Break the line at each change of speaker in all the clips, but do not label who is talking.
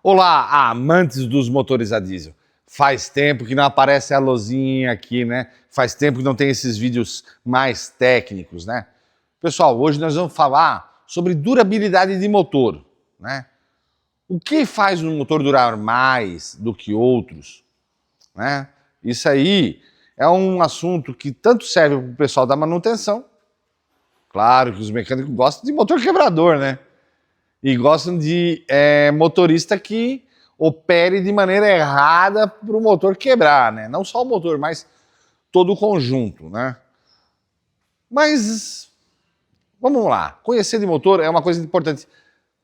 Olá, amantes dos motores a diesel. Faz tempo que não aparece a luzinha aqui, né? Faz tempo que não tem esses vídeos mais técnicos, né? Pessoal, hoje nós vamos falar sobre durabilidade de motor, né? O que faz um motor durar mais do que outros, né? Isso aí é um assunto que tanto serve para o pessoal da manutenção. Claro que os mecânicos gostam de motor quebrador, né? E gostam de motorista que opere de maneira errada para o motor quebrar, né? Não só o motor, mas todo o conjunto, né? Mas vamos lá, conhecer de motor é uma coisa importante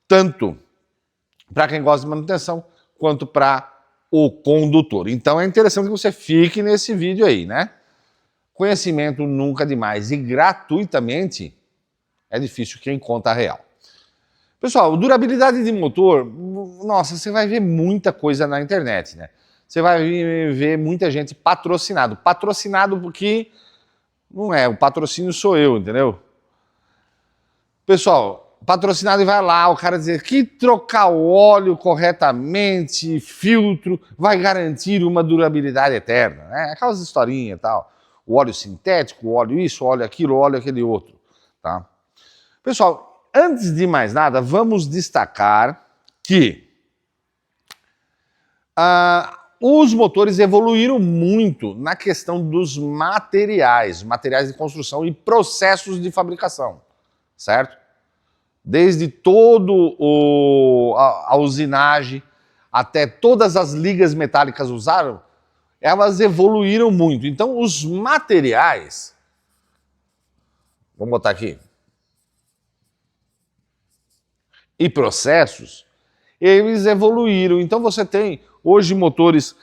tanto para quem gosta de manutenção quanto para o condutor. Então é interessante que você fique nesse vídeo aí, né? Conhecimento nunca demais e gratuitamente é difícil quem conta a real. Pessoal, durabilidade de motor, nossa, você vai ver muita coisa na internet, né? Você vai ver muita gente patrocinado. Patrocinado porque não é, o patrocínio sou eu, entendeu? Pessoal, patrocinado e vai lá, o cara dizer que trocar o óleo corretamente, filtro, vai garantir uma durabilidade eterna, né? Aquelas historinhas e tal. O óleo sintético, o óleo isso, o óleo aquilo, o óleo aquele outro, tá? Pessoal, antes de mais nada, vamos destacar que os motores evoluíram muito na questão dos materiais de construção e processos de fabricação, certo? Desde a usinagem até todas as ligas metálicas usaram, elas evoluíram muito. Então, os materiais, vamos botar aqui, e processos, eles evoluíram. Então você tem hoje motores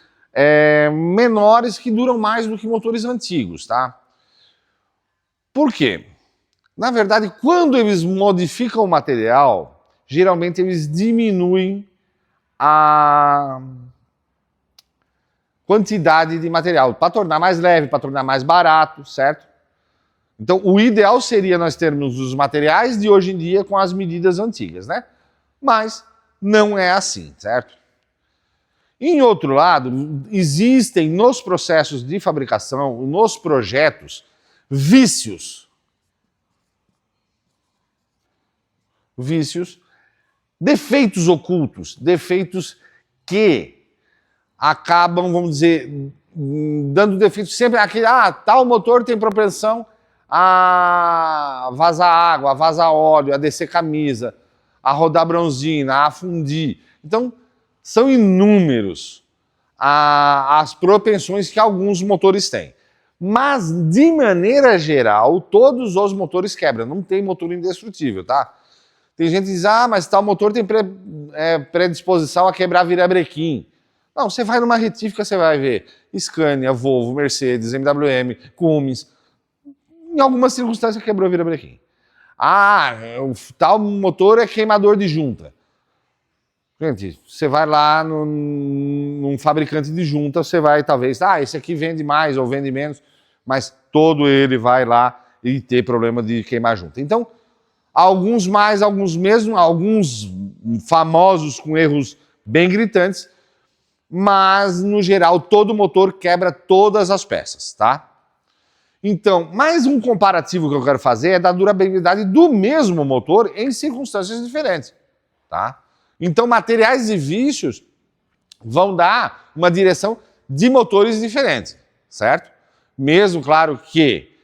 menores que duram mais do que motores antigos, tá? Por quê? Na verdade, quando eles modificam o material, geralmente eles diminuem a quantidade de material para tornar mais leve, para tornar mais barato, certo? Então, o ideal seria nós termos os materiais de hoje em dia com as medidas antigas, né? Mas não é assim, certo? Em outro lado, existem nos processos de fabricação, nos projetos, vícios. Defeitos ocultos, defeitos que acabam, vamos dizer, dando defeito sempre aquele, tal motor tem propensão a vazar água, a vazar óleo, a descer camisa, a rodar bronzina, a fundir. Então, são inúmeros as propensões que alguns motores têm. Mas, de maneira geral, todos os motores quebram. Não tem motor indestrutível, tá? Tem gente que diz, mas tal motor tem predisposição a quebrar virabrequim. Não, você vai numa retífica, você vai ver Scania, Volvo, Mercedes, MWM, Cummins. Em algumas circunstâncias quebrou virabrequim. O tal motor é queimador de junta. Gente, você vai lá num fabricante de junta, você vai talvez, esse aqui vende mais ou vende menos, mas todo ele vai lá e ter problema de queimar junta. Então, alguns mais, alguns mesmo, alguns famosos com erros bem gritantes, mas no geral todo motor quebra todas as peças, tá? Então, mais um comparativo que eu quero fazer é da durabilidade do mesmo motor em circunstâncias diferentes, tá? Então, materiais e vícios vão dar uma direção de motores diferentes, certo? Mesmo, claro, que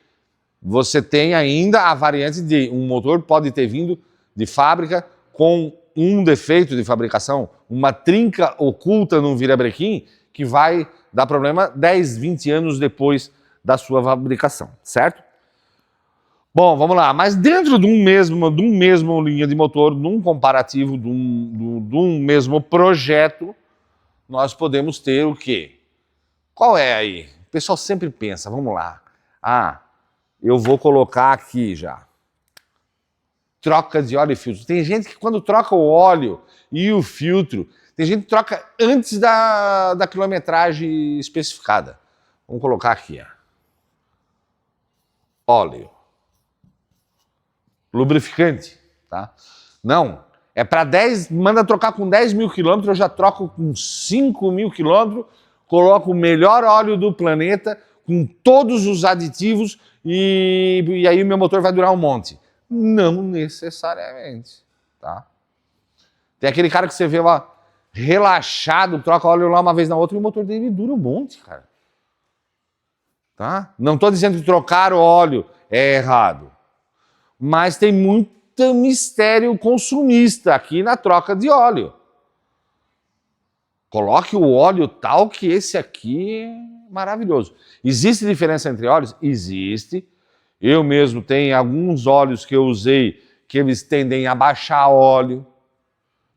você tem ainda a variante de um motor pode ter vindo de fábrica com um defeito de fabricação, uma trinca oculta num virabrequim que vai dar problema 10, 20 anos depois da sua fabricação, certo? Bom, vamos lá. Mas dentro de um mesmo linha de motor, de um comparativo, de um mesmo projeto, nós podemos ter o quê? Qual é aí? O pessoal sempre pensa, vamos lá. Eu vou colocar aqui já. Troca de óleo e filtro. Tem gente que quando troca o óleo e o filtro, tem gente que troca antes da quilometragem especificada. Vamos colocar aqui, óleo. Lubrificante, tá? Não, É para 10, manda trocar com 10 mil quilômetros, eu já troco com 5 mil quilômetros, coloco o melhor óleo do planeta, com todos os aditivos, e aí o meu motor vai durar um monte. Não necessariamente, tá? Tem aquele cara que você vê lá, relaxado, troca óleo lá uma vez na outra, e o motor dele dura um monte, cara. Tá? Não estou dizendo que trocar o óleo é errado, mas tem muito mistério consumista aqui na troca de óleo. Coloque o óleo tal que esse aqui é maravilhoso. Existe diferença entre óleos? Existe. Eu mesmo tenho alguns óleos que eu usei que eles tendem a baixar óleo.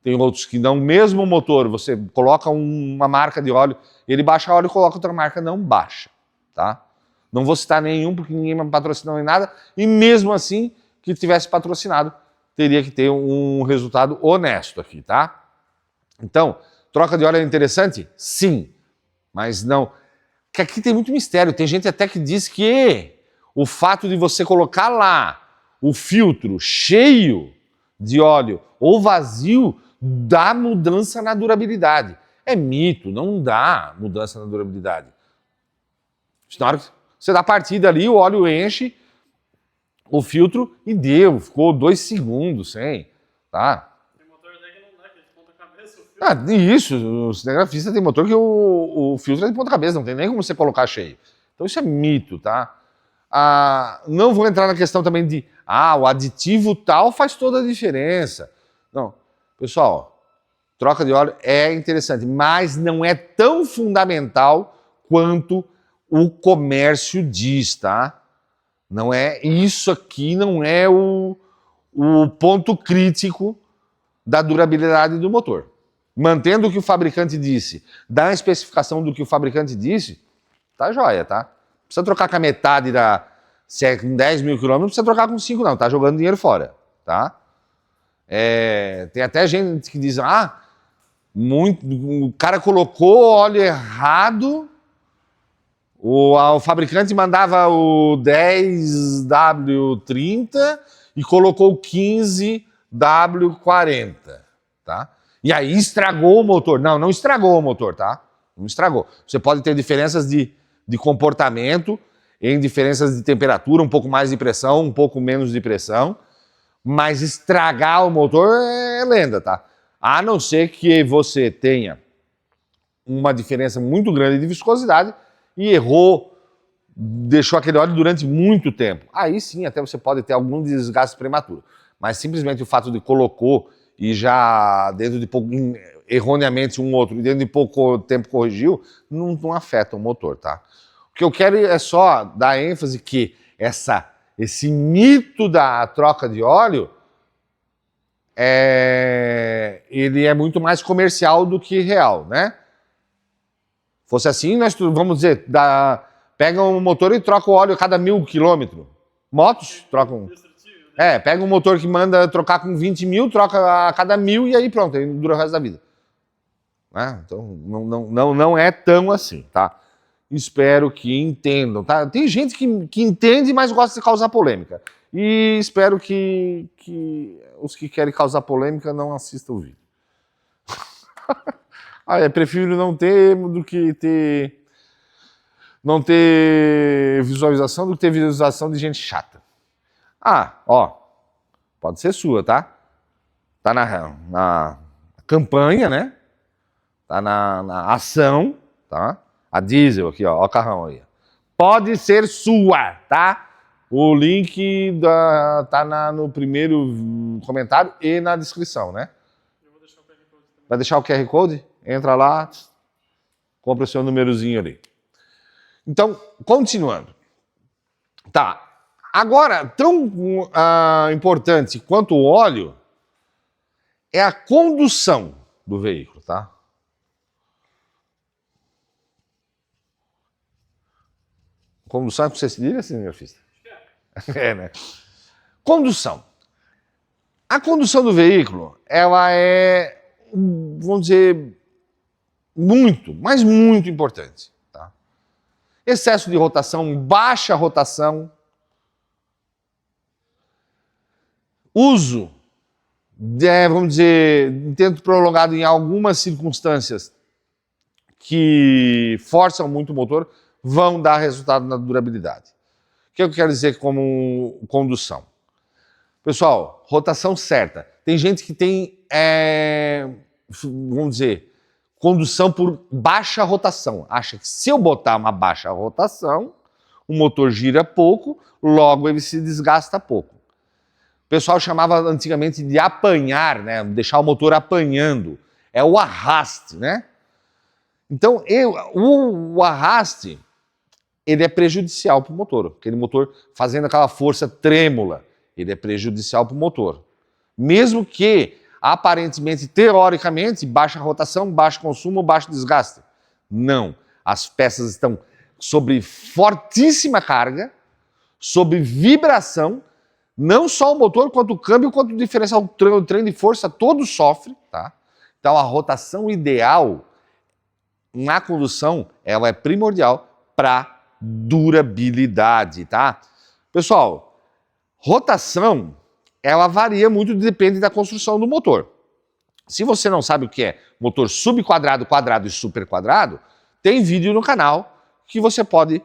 Tem outros que não. Mesmo motor, você coloca uma marca de óleo, ele baixa óleo e coloca outra marca, não baixa. Tá? Não vou citar nenhum porque ninguém me patrocinou nem nada. E mesmo assim, que tivesse patrocinado, teria que ter um resultado honesto aqui, tá? Então, troca de óleo é interessante? Sim, mas não. Porque aqui tem muito mistério. Tem gente até que diz que o fato de você colocar lá o filtro cheio de óleo ou vazio dá mudança na durabilidade. É mito, não dá mudança na durabilidade. Na hora que você dá partida ali, o óleo enche o filtro e deu, ficou 2 segundos sem, tá?
Tem motor até que não dá, que é de ponta cabeça o filtro.
Isso, o cinegrafista tem motor que o filtro é de ponta cabeça, não tem nem como você colocar cheio. Então isso é mito, tá? Não vou entrar na questão também de, o aditivo tal faz toda a diferença. Não, pessoal, troca de óleo é interessante, mas não é tão fundamental quanto o comércio diz, tá? Não é, isso aqui não é o ponto crítico da durabilidade do motor. Mantendo o que o fabricante disse, dá a especificação do que o fabricante disse, tá joia, tá? Precisa trocar com a metade se é com 10 mil quilômetros, não precisa trocar com 5 não, tá jogando dinheiro fora, tá? Tem até gente que diz, o cara colocou óleo errado, o fabricante mandava o 10W30 e colocou o 15W40, tá? E aí estragou o motor. Não, não estragou o motor, tá? Não estragou. Você pode ter diferenças de comportamento, em diferenças de temperatura, um pouco mais de pressão, um pouco menos de pressão, mas estragar o motor é lenda, tá? A não ser que você tenha uma diferença muito grande de viscosidade e errou, deixou aquele óleo durante muito tempo. Aí sim, até você pode ter algum desgaste prematuro. Mas simplesmente o fato de colocou e já dentro de pouco, erroneamente um outro, e dentro de pouco tempo corrigiu, não afeta o motor, tá? O que eu quero é só dar ênfase que esse mito da troca de óleo ele é muito mais comercial do que real, né? Fosse assim, nós vamos dizer, pega um motor e troca o óleo a cada 1000 quilômetros. Motos trocam. Pega um motor que manda trocar com 20 mil, troca a cada 1000 e aí pronto, aí dura o resto da vida. Então não é tão assim, tá? Espero que entendam, tá? Tem gente que entende, mas gosta de causar polêmica. E espero que os que querem causar polêmica não assistam o vídeo. Prefiro não ter do que ter... não ter visualização do que ter visualização de gente chata. Pode ser sua, tá? Tá na campanha, né? Tá na ação, tá? A diesel aqui, ó o carrão aí. Pode ser sua, tá? O link tá no primeiro comentário e na descrição, né?
Eu vou deixar o QR Code também.
Vai deixar o QR Code? Entra lá, compra o seu númerozinho ali. Então, continuando. Tá. Agora, tão importante quanto o óleo é a condução do veículo, tá? Condução é para você se dizer, cinegrafista? Né? Condução. A condução do veículo, ela é, vamos dizer, muito, mas muito importante. Tá? Excesso de rotação, baixa rotação, uso vamos dizer, em tempo prolongado em algumas circunstâncias que forçam muito o motor, vão dar resultado na durabilidade. O que eu quero dizer como condução? Pessoal, rotação certa. Tem gente que tem, vamos dizer, condução por baixa rotação. Acha que se eu botar uma baixa rotação, o motor gira pouco, logo ele se desgasta pouco. O pessoal chamava antigamente de apanhar, né? Deixar o motor apanhando. É o arraste, né? Então, o arraste, ele é prejudicial para o motor. Aquele motor fazendo aquela força trêmula, ele é prejudicial para o motor. Mesmo que, aparentemente, teoricamente, baixa rotação, baixo consumo, baixo desgaste. Não. As peças estão sob fortíssima carga, sob vibração. Não só o motor, quanto o câmbio, quanto o diferencial, o trem de força, todo sofre, tá? Então, a rotação ideal na condução, ela é primordial para durabilidade, tá? Pessoal, rotação, ela varia muito, depende da construção do motor. Se você não sabe o que é motor subquadrado, quadrado e superquadrado, tem vídeo no canal que você pode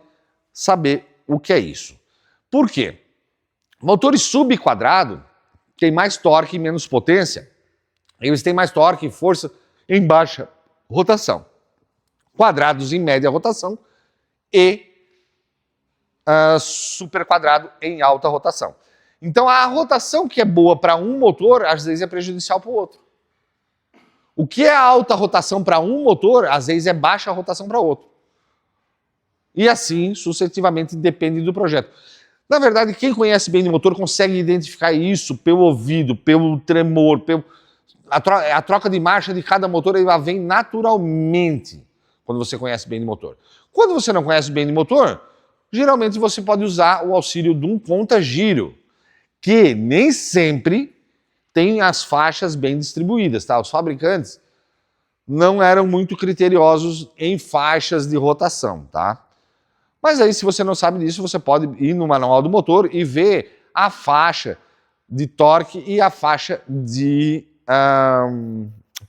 saber o que é isso. Por quê? Motores subquadrado têm mais torque e menos potência. Eles têm mais torque e força em baixa rotação. Quadrados em média rotação e superquadrado em alta rotação. Então a rotação que é boa para um motor, às vezes é prejudicial para o outro. O que é alta rotação para um motor, às vezes é baixa rotação para outro. E assim, sucessivamente, depende do projeto. Na verdade, quem conhece bem de motor consegue identificar isso pelo ouvido, pelo tremor, a troca de marcha de cada motor, ela vem naturalmente quando você conhece bem de motor. Quando você não conhece bem de motor, geralmente você pode usar o auxílio de um conta-giro, que nem sempre tem as faixas bem distribuídas, tá? Os fabricantes não eram muito criteriosos em faixas de rotação, tá? Mas aí, se você não sabe disso, você pode ir no manual do motor e ver a faixa de torque e a faixa de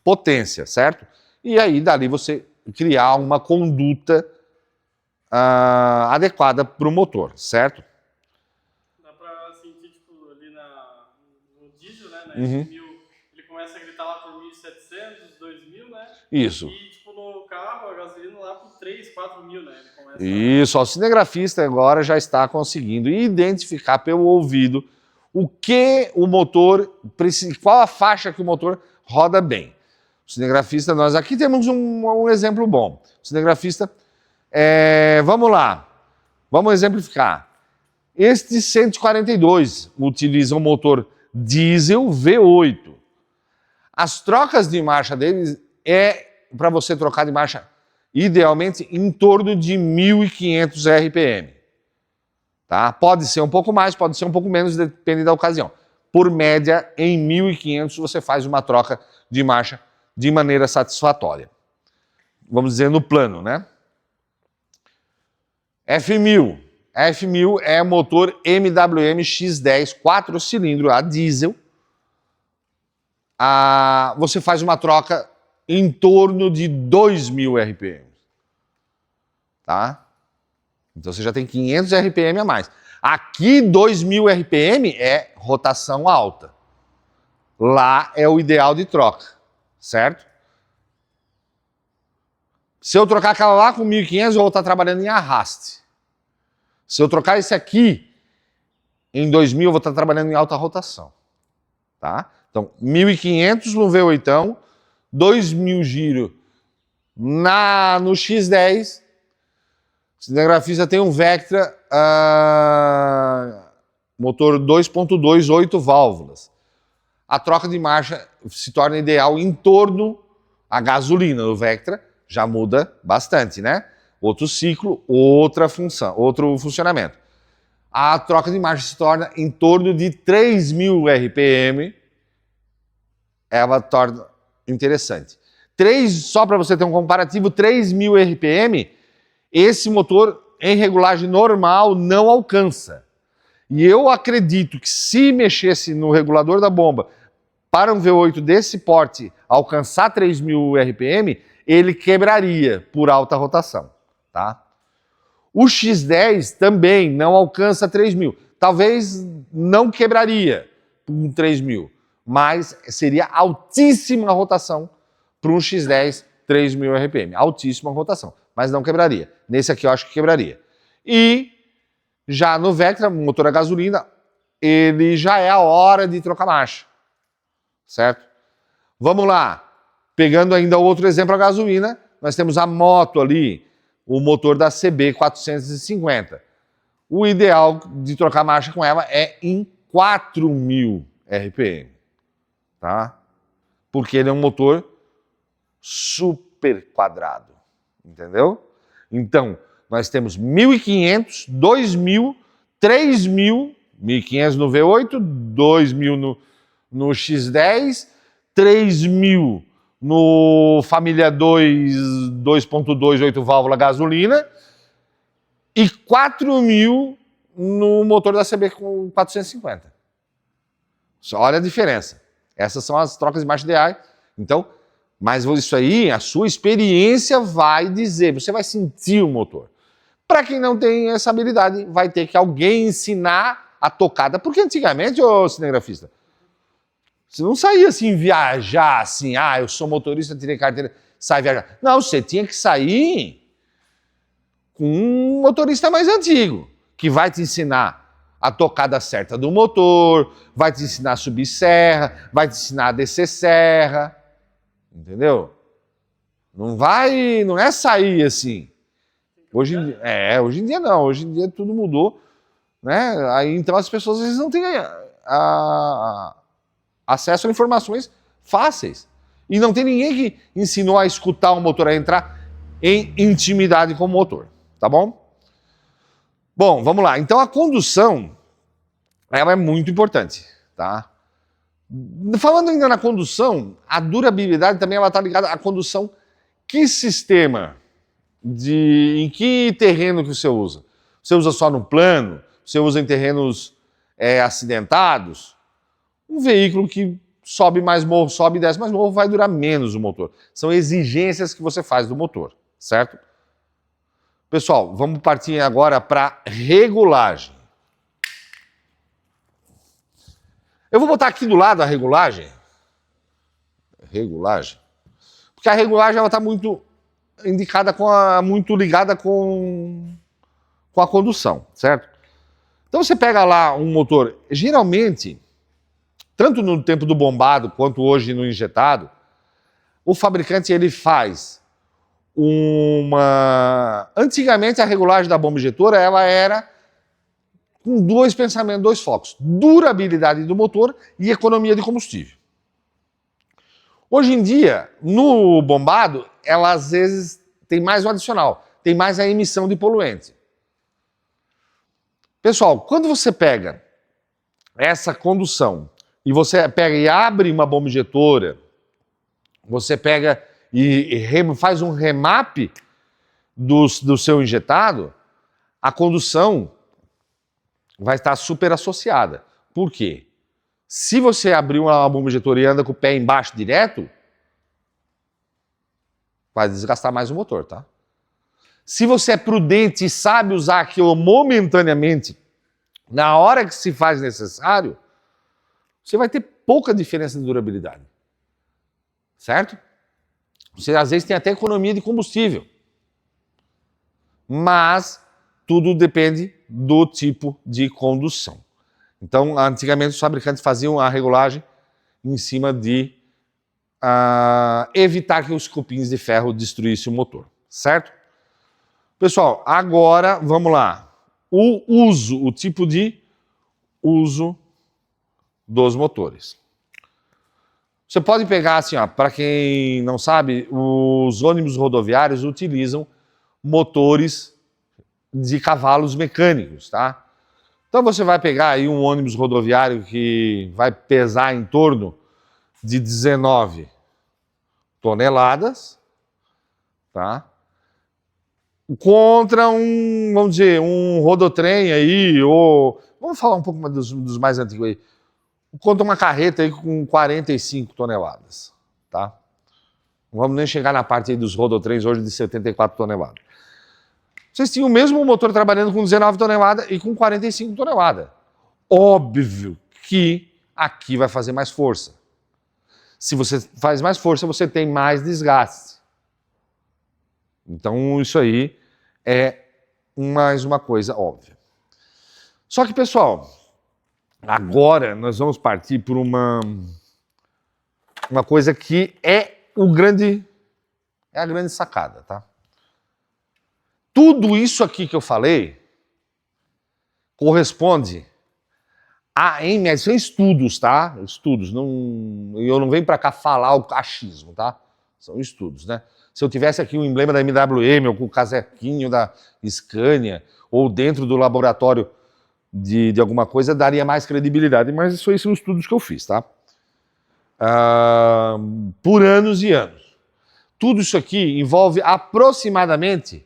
potência, certo? E aí, dali você criar uma conduta adequada para o motor, certo?
Dá pra sentir, tipo, ali no diesel, né? Na F1000, ele começa a gritar lá por 1.700, 2.000, né?
Isso.
E, tipo, no carro, a gasolina lá por 3, 4.000, né? Ele começa
Isso, o cinegrafista agora já está conseguindo identificar pelo ouvido o que o motor precisa, qual a faixa que o motor roda bem. O cinegrafista, nós aqui temos um exemplo bom. O cinegrafista, vamos lá, vamos exemplificar. Este 142 utiliza um motor diesel V8. As trocas de marcha deles para você trocar de marcha, idealmente, em torno de 1.500 RPM. Tá? Pode ser um pouco mais, pode ser um pouco menos, depende da ocasião. Por média, em 1.500 você faz uma troca de marcha de maneira satisfatória. Vamos dizer no plano, né? F1000. F1000 é motor MWM X10, 4 cilindros a diesel. Você faz uma troca em torno de 2.000 RPM. Tá? Então você já tem 500 RPM a mais. Aqui, 2.000 RPM é rotação alta. Lá é o ideal de troca, certo? Se eu trocar aquela lá com 1.500, eu vou estar trabalhando em arraste. Se eu trocar esse aqui em 2.000, eu vou estar trabalhando em alta rotação. Tá? Então, 1.500 no V8, 2.000 giro no X10. O cinegrafista tem um Vectra motor 2.2, 8 válvulas. A troca de marcha se torna ideal em torno à gasolina. O Vectra já muda bastante, né? Outro ciclo, outra função, outro funcionamento. A troca de marcha se torna em torno de 3.000 RPM. Ela torna interessante. Só para você ter um comparativo, 3.000 RPM, esse motor em regulagem normal não alcança. E eu acredito que se mexesse no regulador da bomba para um V8 desse porte alcançar 3.000 RPM, ele quebraria por alta rotação, tá? O X10 também não alcança 3.000. Talvez não quebraria com 3.000, mas seria altíssima rotação para um X10 3.000 RPM. Altíssima rotação, mas não quebraria. Nesse aqui eu acho que quebraria. E já no Vectra, motor a gasolina, ele já é a hora de trocar marcha, certo? Vamos lá. Pegando ainda outro exemplo a gasolina, nós temos a moto ali, o motor da CB 450. O ideal de trocar marcha com ela é em 4.000 RPM, tá? Porque ele é um motor super quadrado, entendeu? Então, nós temos 1.500, 2.000, 3.000, 1.500 no V8, 2.000 no X10, 3.000 no Família 2, 2.2, 8 válvula gasolina e 4.000 no motor da CB com 450. Olha a diferença. Essas são as trocas de marcha ideais. Então, mas isso aí, a sua experiência vai dizer, você vai sentir o motor. Para quem não tem essa habilidade, vai ter que alguém ensinar a tocada. Porque antigamente, ô cinegrafista, você não saía assim, viajar assim, eu sou motorista, tirei carteira, sai viajar. Não, você tinha que sair com um motorista mais antigo, que vai te ensinar a tocada certa do motor, vai te ensinar a subir serra, vai te ensinar a descer serra, entendeu? Não é sair assim. Hoje em dia não, hoje em dia tudo mudou, né? Aí, então as pessoas às vezes não têm acesso a informações fáceis. E não tem ninguém que ensinou a escutar o motor, a entrar em intimidade com o motor, tá bom? Bom, vamos lá. Então a condução, ela é muito importante, tá? Falando ainda na condução, a durabilidade também ela está ligada à condução. Que sistema, em que terreno que você usa? Você usa só no plano? Você usa em terrenos acidentados? Um veículo que sobe mais morro, sobe e desce mais morro, vai durar menos o motor. São exigências que você faz do motor, certo? Pessoal, vamos partir agora para regulagem. Eu vou botar aqui do lado a regulagem. Regulagem. Porque a regulagem ela está muito indicada muito ligada com a condução, certo? Então você pega lá um motor, geralmente, tanto no tempo do bombado quanto hoje no injetado, o fabricante ele faz Antigamente a regulagem da bomba injetora ela era com dois pensamentos, dois focos: durabilidade do motor e economia de combustível. Hoje em dia, no bombado, ela às vezes tem mais um adicional, tem mais a emissão de poluente. Pessoal, quando você pega essa condução e você pega e abre uma bomba injetora, você pega e faz um remap do seu injetado, a condução vai estar super associada. Por quê? Se você abrir uma bomba injetora e anda com o pé embaixo direto, vai desgastar mais o motor, tá? Se você é prudente e sabe usar aquilo momentaneamente, na hora que se faz necessário, você vai ter pouca diferença de durabilidade. Certo? Você às vezes tem até economia de combustível. Mas tudo depende do tipo de condução. Então, antigamente os fabricantes faziam a regulagem em cima de evitar que os cupins de ferro destruíssem o motor. Certo? Pessoal, agora vamos lá. O tipo de uso dos motores. Você pode pegar assim, para quem não sabe, os ônibus rodoviários utilizam motores de cavalos mecânicos, tá? Então você vai pegar aí um ônibus rodoviário que vai pesar em torno de 19 toneladas, tá? Contra vamos dizer, um rodotrem aí, ou vamos falar um pouco dos mais antigos aí, conta uma carreta aí com 45 toneladas, tá? Não vamos nem chegar na parte aí dos rodotrens hoje de 74 toneladas. Vocês tinham o mesmo motor trabalhando com 19 toneladas e com 45 toneladas. Óbvio que aqui vai fazer mais força. Se você faz mais força, você tem mais desgaste. Então, isso aí é mais uma coisa óbvia. Só que, pessoal, agora nós vamos partir por uma coisa que é a grande sacada, tá? Tudo isso aqui que eu falei corresponde em média, são estudos, tá? Estudos, eu não venho para cá falar o achismo, tá? São estudos, né? Se eu tivesse aqui o emblema da MWM, ou com o casaquinho da Scania, ou dentro do laboratório de alguma coisa, daria mais credibilidade, mas isso aí são estudos que eu fiz, tá? Por anos e anos. Tudo isso aqui envolve aproximadamente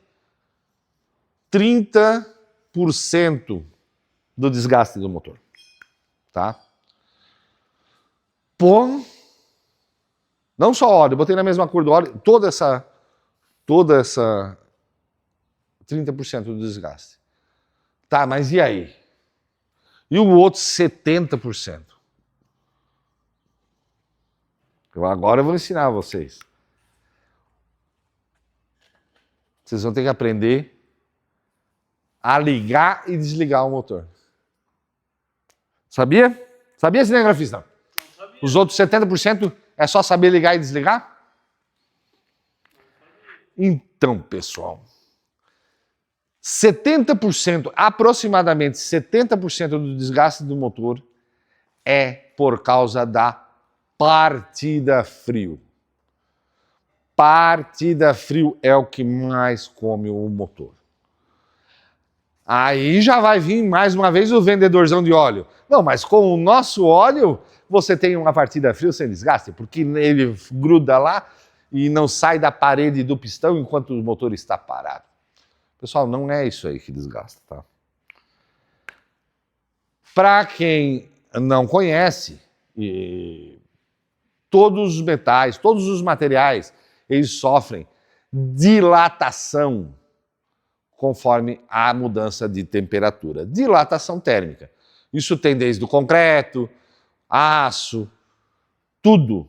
30% do desgaste do motor. Tá? Não só óleo, botei na mesma cor do óleo, toda essa 30% do desgaste. Tá, mas e aí? E o outro 70%? Agora eu vou ensinar vocês. Vocês vão ter que aprender a ligar e desligar o motor. Sabia? Sabia, cinegrafista?
Não sabia.
Os outros 70% é só saber ligar e desligar? Então, pessoal, 70%, aproximadamente 70% do desgaste do motor é por causa da partida frio. Partida frio é o que mais come o motor. Aí já vai vir mais uma vez o vendedorzão de óleo. Não, mas com o nosso óleo você tem uma partida frio sem desgaste, porque ele gruda lá e não sai da parede do pistão enquanto o motor está parado. Pessoal, não é isso aí que desgasta, tá? Para quem não conhece, todos os metais, todos os materiais, eles sofrem dilatação conforme a mudança de temperatura. Dilatação térmica. Isso tem desde o concreto, aço, tudo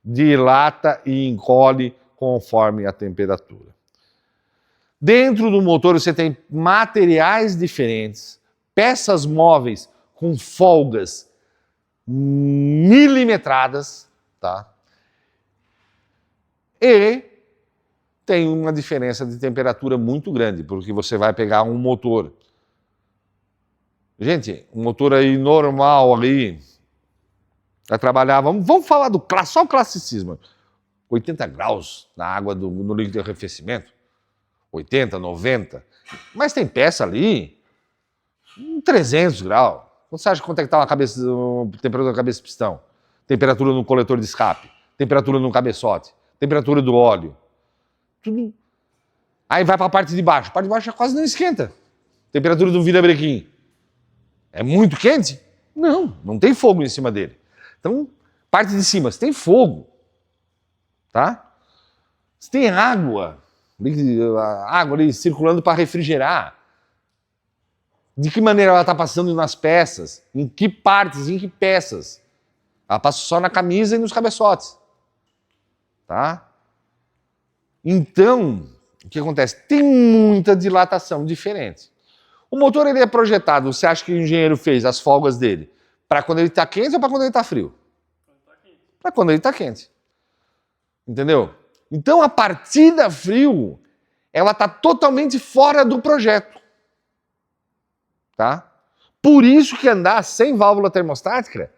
dilata e encolhe conforme a temperatura. Dentro do motor você tem materiais diferentes, peças móveis com folgas milimetradas, tá? E tem uma diferença de temperatura muito grande, porque você vai pegar um motor. Gente, um motor aí normal ali, vai trabalhar, vamos falar do só o classicismo. 80 graus na água no líquido de arrefecimento. 80, 90. Mas tem peça ali, 300 graus. Você acha quanto é que está a temperatura da cabeça de pistão? Temperatura no coletor de escape, temperatura no cabeçote, temperatura do óleo. Tudo. Aí vai para a parte de baixo. A parte de baixo já quase não esquenta. Temperatura do virabrequim. É muito quente? Não, não tem fogo em cima dele. Então, parte de cima, você tem fogo. Tá? Você tem água ali circulando para refrigerar. De que maneira ela está passando nas peças? Em que partes, em que peças? Ela passa só na camisa e nos cabeçotes. Tá? Então, o que acontece? Tem muita dilatação diferente. O motor ele é projetado, você acha que o engenheiro fez as folgas dele para quando ele está quente ou para quando ele está frio? Para quando ele está quente. Entendeu? Então a partida frio, ela está totalmente fora do projeto. Tá? Por isso que andar sem válvula termostática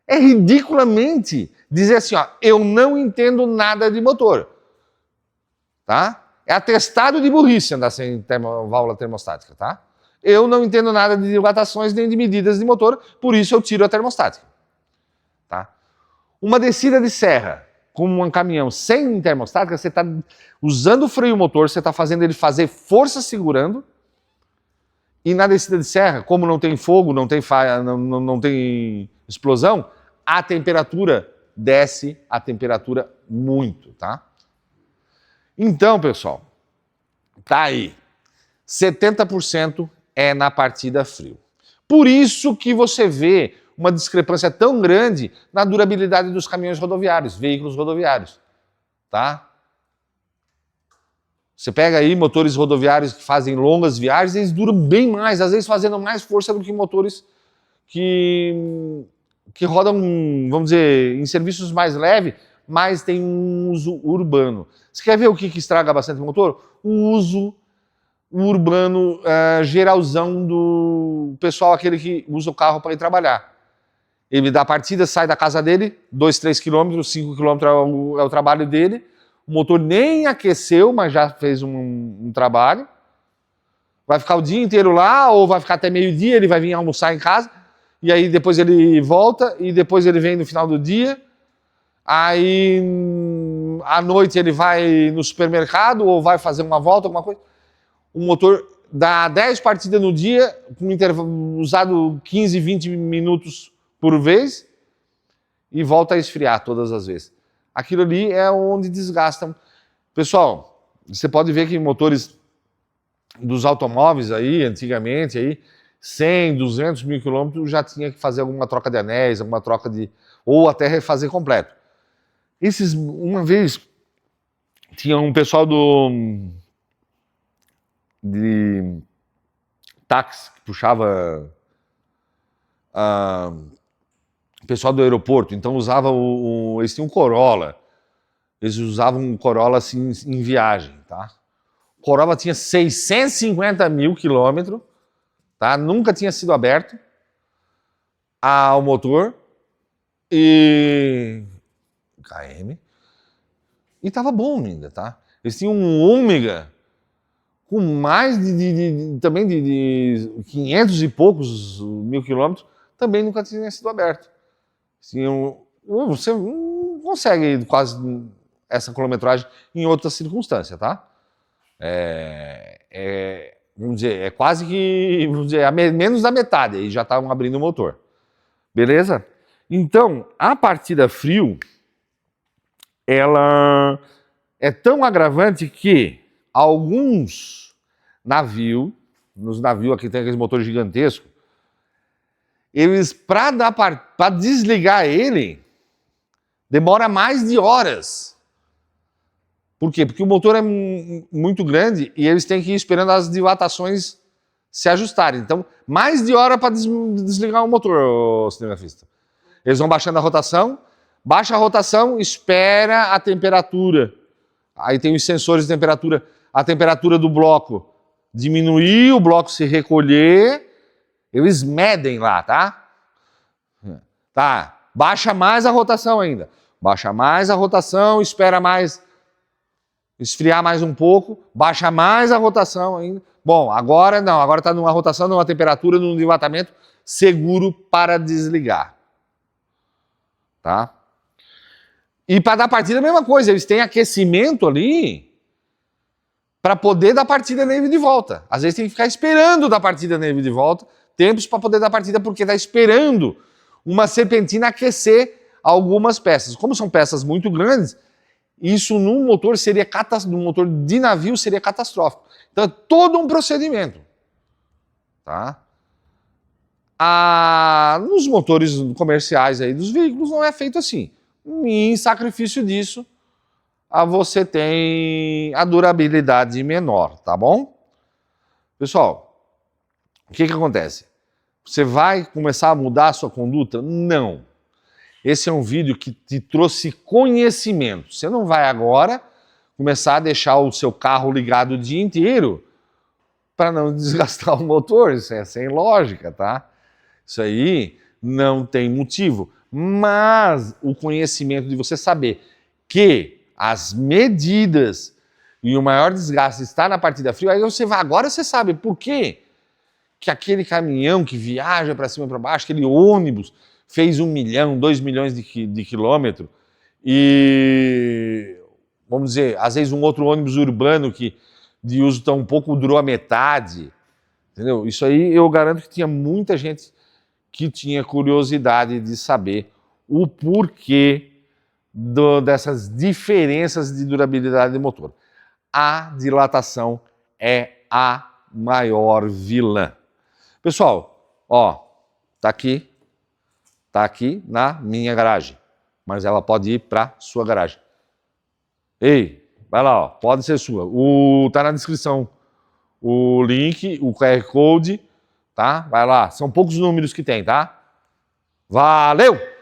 é ridiculamente dizer assim, ó, eu não entendo nada de motor. Tá? É atestado de burrice andar sem válvula termostática, tá? Eu não entendo nada de dilatações nem de medidas de motor, por isso eu tiro a termostática. Tá? Uma descida de serra com um caminhão sem termostática, você está usando o freio motor, você está fazendo ele fazer força segurando, e na descida de serra, como não tem fogo, não tem explosão, a temperatura desce, a temperatura muito, tá? Então, pessoal, tá aí. 70% é na partida frio. Por isso que você vê uma discrepância tão grande na durabilidade dos caminhões rodoviários, veículos rodoviários, tá? Você pega aí motores rodoviários que fazem longas viagens, eles duram bem mais, às vezes fazendo mais força do que motores que rodam, vamos dizer, em serviços mais leves, mas tem um uso urbano. Você quer ver o que estraga bastante o motor? O uso urbano geralzão do pessoal, aquele que usa o carro para ir trabalhar. Ele dá a partida, sai da casa dele, 2, 3 quilômetros, 5 quilômetros é o trabalho dele, o motor nem aqueceu, mas já fez um trabalho, vai ficar o dia inteiro lá, ou vai ficar até meio-dia, ele vai vir almoçar em casa, e aí depois ele volta, e depois ele vem no final do dia, aí à noite ele vai no supermercado, ou vai fazer uma volta, alguma coisa. O motor dá 10 partidas no dia, com intervalo usado 15, 20 minutos por vez, e volta a esfriar todas as vezes. Aquilo ali é onde desgastam. Pessoal, você pode ver que motores dos automóveis aí, antigamente, aí, 100, 200 mil quilômetros, já tinha que fazer alguma troca de anéis, alguma troca de... ou até refazer completo. Uma vez, tinha um pessoal de táxi que puxava o pessoal do aeroporto, então usava eles tinham um Corolla, eles usavam um Corolla assim em viagem, tá? O Corolla tinha 650 mil quilômetros, tá? Nunca tinha sido aberto ao motor e KM e tava bom ainda, tá? Eles tinham um Ômega com mais também de 500 e poucos mil quilômetros, também nunca tinha sido aberto. Você não consegue quase essa quilometragem em outra circunstância, tá? Vamos dizer, é quase que, vamos dizer, menos da metade, aí já estavam abrindo o motor. Beleza? Então, a partida frio, ela é tão agravante que alguns navios, nos navios aqui tem aqueles motores gigantescos, eles, para desligar ele, demora mais de horas. Por quê? Porque o motor é muito grande e eles têm que ir esperando as dilatações se ajustarem. Então, mais de hora para desligar o motor, cinegrafista. Eles vão baixando a rotação, baixa a rotação, espera a temperatura. Aí tem os sensores de temperatura, a temperatura do bloco diminuir, o bloco se recolher, eles medem lá, tá? Tá, baixa mais a rotação ainda. Baixa mais a rotação, espera mais, esfriar mais um pouco, baixa mais a rotação ainda. Bom, agora não, agora está numa rotação, numa temperatura, num dilatamento seguro para desligar. Tá? E para dar partida a mesma coisa, eles têm aquecimento ali para poder dar partida nele de volta. Às vezes tem que ficar esperando dar partida nele de volta, tempos para poder dar partida porque está esperando uma serpentina aquecer algumas peças. Como são peças muito grandes, isso num motor seria num motor de navio seria catastrófico. Então é todo um procedimento. Tá? Nos motores comerciais aí dos veículos não é feito assim. E em sacrifício disso, você tem a durabilidade menor, tá bom? Pessoal, o que acontece? Você vai começar a mudar a sua conduta? Não. Esse é um vídeo que te trouxe conhecimento. Você não vai agora começar a deixar o seu carro ligado o dia inteiro para não desgastar o motor. Isso é sem lógica, tá? Isso aí não tem motivo. Mas o conhecimento de você saber que as medidas e o maior desgaste está na partida fria, aí agora você sabe por quê que aquele caminhão que viaja para cima e para baixo, aquele ônibus, fez 1 milhão, 2 milhões de quilômetros e, vamos dizer, às vezes um outro ônibus urbano que de uso tão pouco durou a metade, entendeu? Isso aí eu garanto que tinha muita gente que tinha curiosidade de saber o porquê dessas diferenças de durabilidade do motor. A dilatação é a maior vilã. Pessoal, ó, tá aqui na minha garagem, mas ela pode ir para sua garagem. Ei, vai lá, ó, pode ser sua. Tá na descrição o link, o QR Code, tá? Vai lá, são poucos números que tem, tá? Valeu!